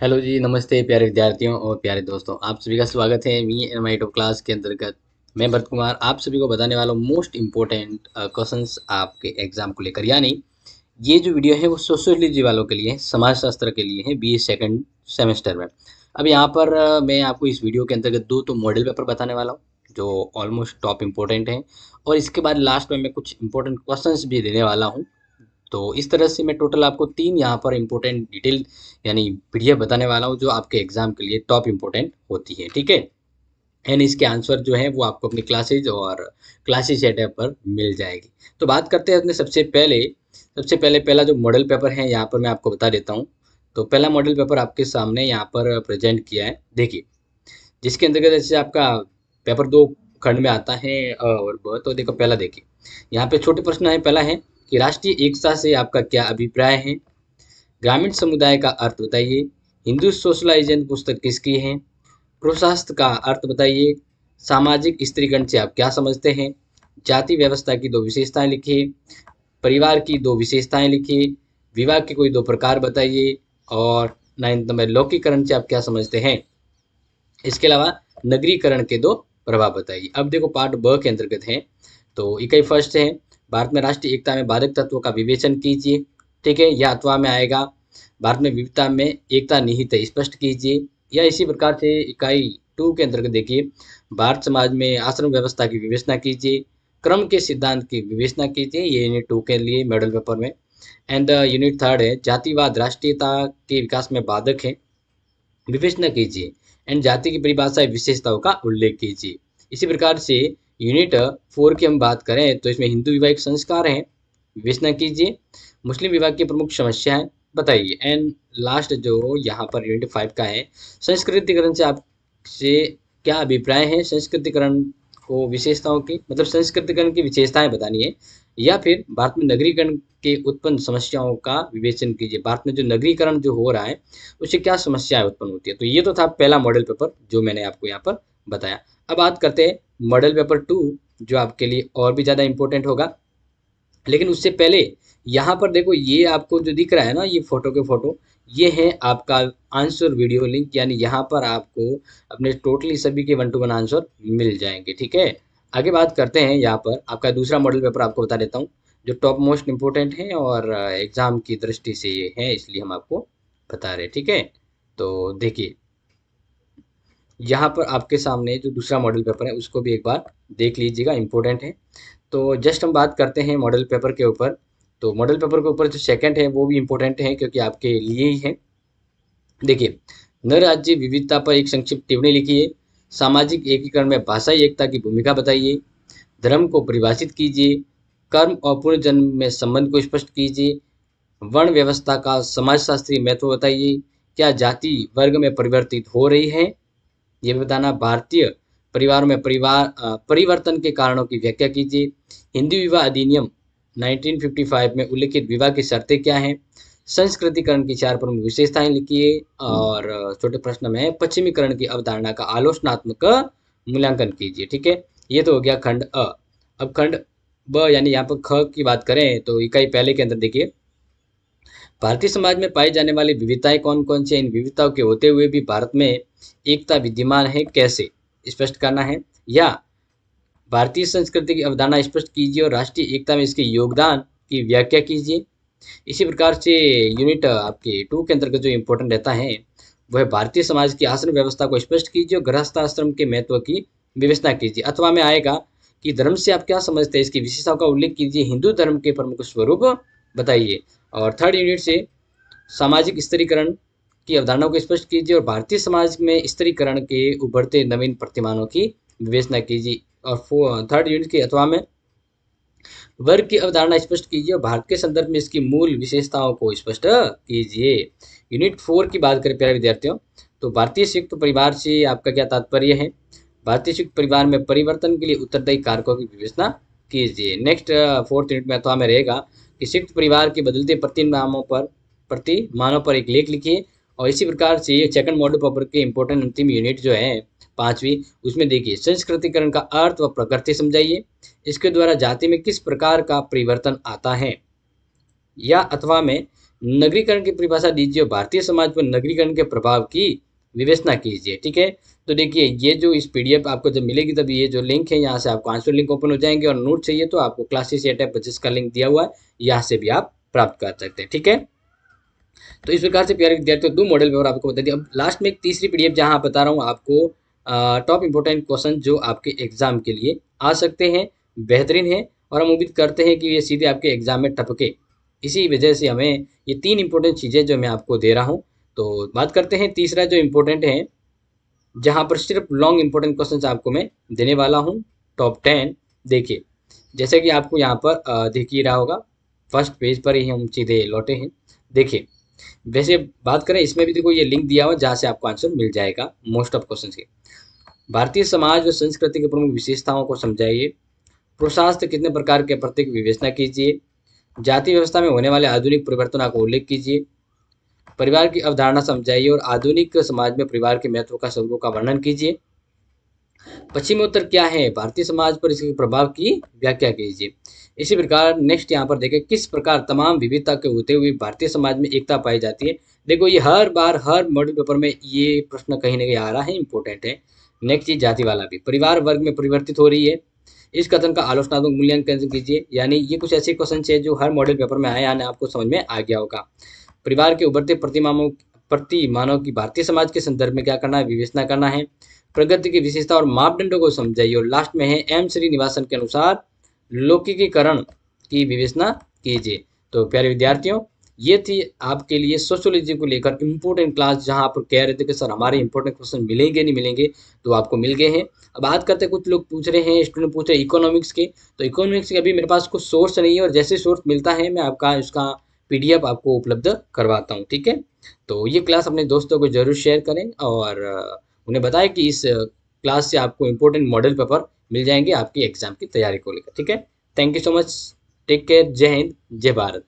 Hello जी, नमस्ते प्यारे विद्यार्थियों और प्यारे दोस्तों। आप सभी का स्वागत है me and my top class के अंतर्गत। मैं भरत कुमार आप सभी को बताने वाला हूँ मोस्ट इम्पोर्टेंट क्वेश्चंस आपके एग्जाम को लेकर। यानी ये जो वीडियो है वो सोशियोलॉजी वालों के लिए है, समाजशास्त्र के लिए है, बीए सेकंड सेमेस्टर में। अब यहाँ पर मैं आपको इस वीडियो के अंतर्गत दो तो मॉडल पेपर बताने वाला हूँ जो ऑलमोस्ट टॉप इम्पोर्टेंट है, और इसके बाद लास्ट में मैं कुछ इंपॉर्टेंट क्वेश्चंस भी देने वाला हूँ। तो इस तरह से मैं टोटल आपको तीन यहाँ पर इम्पोर्टेंट डिटेल यानी पीडीएफ बताने वाला हूँ जो आपके एग्जाम के लिए टॉप इम्पोर्टेंट होती है। ठीक है, एंड इसके आंसर जो है वो आपको अपनी क्लासेज और क्लासेज सेटअप पर मिल जाएगी। तो बात करते हैं अपने सबसे पहले पहला जो मॉडल पेपर है यहाँ पर मैं आपको बता देता हूँ। तो पहला मॉडल पेपर आपके सामने यहाँ पर प्रेजेंट किया है, देखिए, जिसके अंतर्गत जैसे आपका पेपर दो खंड में आता है और तो देखो पहला देखिए, यहाँ पे छोटे प्रश्न है। पहला है कि राष्ट्रीय एकता से आपका क्या अभिप्राय है, ग्रामीण समुदाय का अर्थ बताइए, हिंदू सोशलाइजेशन पुस्तक किसकी है, प्रोशास्त्र का अर्थ बताइए, सामाजिक स्त्रीगण से आप क्या समझते हैं, जाति व्यवस्था की दो विशेषताएं लिखिए, परिवार की दो विशेषताएं लिखिए, विवाह के कोई दो प्रकार बताइए, और नाइन्थ नंबर लौकिकरण से आप क्या समझते हैं। इसके अलावा नगरीकरण के दो प्रभाव बताइए। अब देखो पार्ट ब के अंतर्गत है। तो इकाई फर्स्ट है, भारत में राष्ट्रीय एकता में बाधक तत्वों का विवेचन कीजिए। ठीक है, यह अथवा में आएगा, भारत में विविधता में एकता निहित है स्पष्ट कीजिए। या इसी प्रकार से इकाई टू के अंतर्गत देखिए, भारत समाज में आश्रम व्यवस्था की विवेचना कीजिए, क्रम के सिद्धांत की विवेचना कीजिए। ये यूनिट टू के लिए मॉडल पेपर में। एंड यूनिट थर्ड है, जातिवाद राष्ट्रीयता के विकास में बाधक है, विवेचना कीजिए। एंड जाति की परिभाषा विशेषताओं का उल्लेख कीजिए। इसी प्रकार से यूनिट फोर की हम बात करें तो इसमें हिंदू विवाह एक संस्कार है, विवेचना कीजिए। मुस्लिम विवाह की प्रमुख समस्याएं बताइए। एंड लास्ट जो यहाँ पर यूनिट फाइव का है, संस्कृतिकरण से आपसे क्या अभिप्राय है, संस्कृतिकरण को विशेषताओं की मतलब संस्कृतिकरण की विशेषताएं बतानी है, या फिर भारत में नगरीकरण के उत्पन्न समस्याओं का विवेचन कीजिए। भारत में जो नगरीकरण जो हो रहा है उससे क्या समस्याएं उत्पन्न होती है। तो ये तो था पहला मॉडल पेपर जो मैंने आपको यहाँ पर बताया। अब बात करते हैं मॉडल पेपर टू जो आपके लिए और भी ज़्यादा इंपॉर्टेंट होगा। लेकिन उससे पहले यहाँ पर देखो, ये आपको जो दिख रहा है ना, ये फोटो के फोटो, ये है आपका आंसर वीडियो लिंक। यानी यहाँ पर आपको अपने टोटली सभी के 1-to-1 आंसर मिल जाएंगे। ठीक है, आगे बात करते हैं। यहाँ पर आपका दूसरा मॉडल पेपर आपको बता देता हूँ जो टॉप मोस्ट इम्पोर्टेंट है और एग्जाम की दृष्टि से ये है, इसलिए हम आपको बता रहे हैं। ठीक है, तो देखिए यहाँ पर आपके सामने जो दूसरा मॉडल पेपर है उसको भी एक बार देख लीजिएगा, इम्पोर्टेंट है। तो जस्ट हम बात करते हैं मॉडल पेपर के ऊपर। तो मॉडल पेपर के ऊपर जो सेकंड है वो भी इम्पोर्टेंट है क्योंकि आपके लिए ही है। देखिए, नर राज्य विविधता पर एक संक्षिप्त टिप्पणी लिखिए, सामाजिक एकीकरण में भाषाई एकता की भूमिका बताइए, धर्म को परिभाषित कीजिए, कर्म और पुनर्जन्म में संबंध को स्पष्ट कीजिए, वर्ण व्यवस्था का समाजशास्त्रीय महत्व बताइए, क्या जाति वर्ग में परिवर्तित हो रही है, ये भी बताना, भारतीय परिवार में परिवर्तन के कारणों की व्याख्या कीजिए, हिंदू विवाह अधिनियम 1955 में उल्लिखित विवाह की शर्तें क्या हैं, संस्कृतिकरण की चार प्रमुख विशेषताएं लिखिए, और छोटे प्रश्न में पश्चिमीकरण की अवधारणा का आलोचनात्मक मूल्यांकन कीजिए। ठीक है, ये तो हो गया खंड अ। अब खंड ब यानी यहाँ पर ख की बात करें तो इकाई पहले के अंदर देखिए, भारतीय समाज में पाई जाने वाली विविधताएं कौन कौन सी हैं, इन विविधताओं के होते हुए भी भारत में एकता विद्यमान है कैसे स्पष्ट करना है, या भारतीय संस्कृति की अवधारणा स्पष्ट कीजिए और राष्ट्रीय एकता में इसके योगदान की व्याख्या कीजिए। इसी प्रकार से यूनिट आपके टू के अंतर्गत जो इम्पोर्टेंट रहता है वह है भारतीय समाज की आश्रम व्यवस्था को स्पष्ट कीजिए और गृहस्थाश्रम के महत्व की विवेचना कीजिए। अथवा में आएगा कि धर्म से आप क्या समझते हैं, इसकी विशेषताओं का उल्लेख कीजिए, हिंदू धर्म के प्रमुख स्वरूप बताइए। और थर्ड यूनिट से सामाजिक स्त्रीकरण की अवधारणाओं को स्पष्ट कीजिए और भारतीय समाज में स्त्रीकरण के उभरते नवीन प्रतिमानों की विवेचना कीजिए। और थर्ड यूनिट के अथवा में वर्ग की अवधारणा स्पष्ट कीजिए और भारत के संदर्भ में इसकी मूल विशेषताओं को स्पष्ट कीजिए। यूनिट फोर की बात करें प्यारे विद्यार्थियों, तो भारतीय संयुक्त परिवार से आपका क्या तात्पर्य है, भारतीय संयुक्त परिवार में परिवर्तन के लिए उत्तरदायी कारकों की विवेचना कीजिए। नेक्स्ट फोर्थ यूनिट में अथवा में रहेगा कि संयुक्त परिवार के बदलते प्रतिमानों पर एक लेख लिखिए। और इसी प्रकार से ये सेकंड मॉडल पेपर के इंपॉर्टेंट अंतिम यूनिट जो है पांचवी, उसमें देखिए संस्कृतिकरण का अर्थ व प्रकृति समझाइए, इसके द्वारा जाति में किस प्रकार का परिवर्तन आता है, या अथवा में नगरीकरण की परिभाषा दीजिए और भारतीय समाज पर नगरीकरण के प्रभाव की विवेचना कीजिए। ठीक है, तो देखिए ये जो इस पीडीएफ आपको जब मिलेगी तब ये जो लिंक है यहाँ से आपको आंसर लिंक ओपन हो जाएंगे, और नोट चाहिए तो आपको क्लासेस या टैब 25 का लिंक दिया हुआ है, यहाँ से भी आप प्राप्त कर सकते हैं। ठीक है, तो इस प्रकार से प्यारे विद्यार्थियों 2 मॉडल पेपर आपको बता दिया। अब लास्ट में एक तीसरी पीडीएफ जहाँ बता रहा हूँ आपको टॉप इंपोर्टेंट क्वेश्चन जो आपके एग्जाम के लिए आ सकते हैं, बेहतरीन है, और हम उम्मीद करते हैं कि ये सीधे आपके एग्जाम में टपके। इसी वजह से हमें ये 3 इंपॉर्टेंट चीज़ें जो मैं आपको दे रहा हूँ। तो बात करते हैं तीसरा जो इम्पोर्टेंट है, जहाँ पर सिर्फ लॉन्ग इंपॉर्टेंट क्वेश्चन आपको मैं देने वाला हूँ, टॉप 10। देखिए जैसे कि आपको यहाँ पर दिख ही रहा होगा, फर्स्ट पेज पर ही हम सीधे लौटे हैं। देखिए वैसे बात करें इसमें भी देखो ये लिंक दिया हुआ जहाँ से आपको आंसर मिल जाएगा मोस्ट ऑफ क्वेश्चन के। भारतीय समाज व संस्कृति की प्रमुख विशेषताओं को समझाइए। पुरुषार्थ कितने प्रकार के प्रतीक विवेचना कीजिए। जाति व्यवस्था में होने वाले आधुनिक परिवर्तनों का उल्लेख कीजिए। परिवार की अवधारणा समझाइए और आधुनिक समाज में परिवार के महत्व का स्वरूपों का वर्णन कीजिए। पश्चिमोत्तर क्या है, भारतीय समाज पर इसके प्रभाव की व्याख्या कीजिए। इसी प्रकार नेक्स्ट यहाँ पर देखें, किस प्रकार तमाम विविधता के होते हुए भारतीय समाज में एकता पाई जाती है। देखो ये हर बार हर मॉडल पेपर में ये प्रश्न कहीं ना कहीं आ रहा है, इंपॉर्टेंट है। नेक्स्ट चीज जाति वाला भी, परिवार वर्ग में परिवर्तित हो रही है, इस कथन का आलोचनात्मक मूल्यांकन कीजिए। यानी ये कुछ ऐसे क्वेश्चन है जो हर मॉडल पेपर में आए, यानी आपको समझ में आ गया होगा। परिवार के उभरते प्रतिमानों की भारतीय समाज के संदर्भ में क्या करना है, विवेचना करना है। प्रगति की विशेषता और मापदंडों को समझाइए, और लास्ट में है एम श्रीनिवासन के अनुसार लौकिकीकरण की विवेचना कीजिए। तो प्यारे विद्यार्थियों, ये थी आपके लिए सोशियोलॉजी को लेकर इंपॉर्टेंट क्लास, जहां आप कह रहे थे कि सर हमारे इंपॉर्टेंट क्वेश्चन मिलेंगे नहीं मिलेंगे, तो आपको मिल गए हैं। अब बात करते हैं, कुछ लोग पूछ रहे हैं, स्टूडेंट पूछ रहे हैं इकोनॉमिक्स के, तो इकोनॉमिक्स के अभी मेरे पास कुछ सोर्स नहीं है, और जैसे सोर्स मिलता है मैं आपका उसका पीडीएफ आपको उपलब्ध करवाता हूँ। ठीक है, तो ये क्लास अपने दोस्तों को जरूर शेयर करें, और उन्हें बताएं कि इस क्लास से आपको इंपॉर्टेंट मॉडल पेपर मिल जाएंगे आपकी एग्जाम की तैयारी को लेकर। ठीक है, thank you so much, take care, जय हिंद, जय भारत।